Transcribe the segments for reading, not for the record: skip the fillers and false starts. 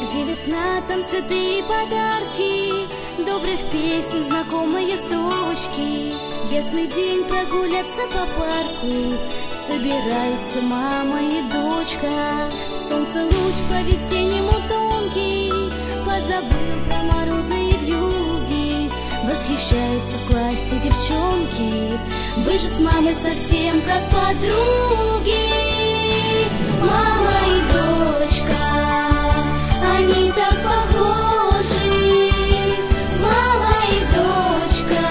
Где весна, там цветы и подарки, добрых песен, знакомые строчки. Ясный день прогуляться по парку, собираются мама и дочка. Солнце луч по-весеннему тонкий, позабыл про морозы и вьюги. Восхищаются в классе девчонки, вы же с мамой совсем как подруги. Мама и дочка, они так похожи. Мама и дочка,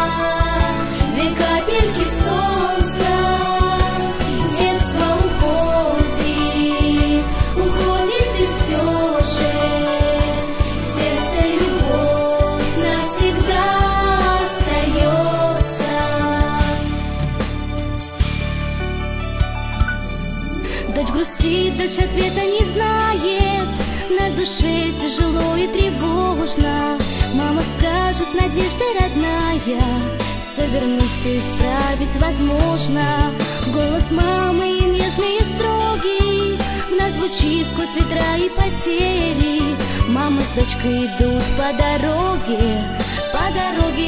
две капельки солнца. Детство уходит, уходит и все же в сердце любовь навсегда остается. Дочь грустит, дочь ответа не знает, на душе тяжело и тревожно. Мама скажет с надеждой родная, все вернуть, все исправить возможно. Голос мамы нежный и строгий в нас звучит сквозь ветра и потери. Мама с дочкой идут по дороге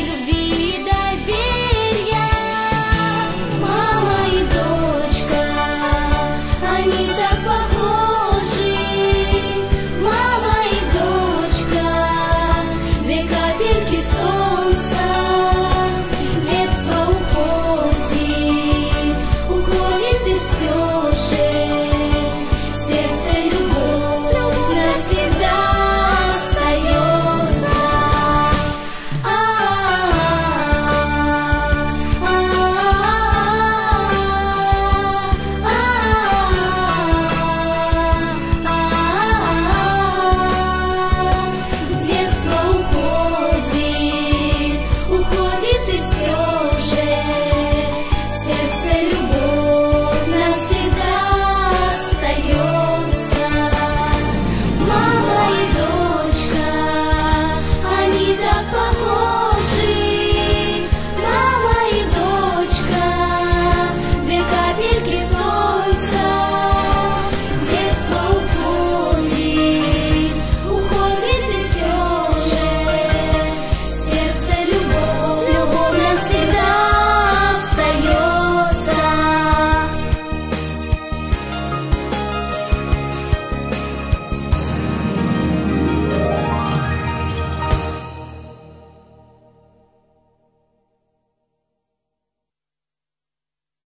любви и доверия. Мама и дочка, они так похожи. Мама и дочка, две капельки солнца. Детство уходит, уходит и все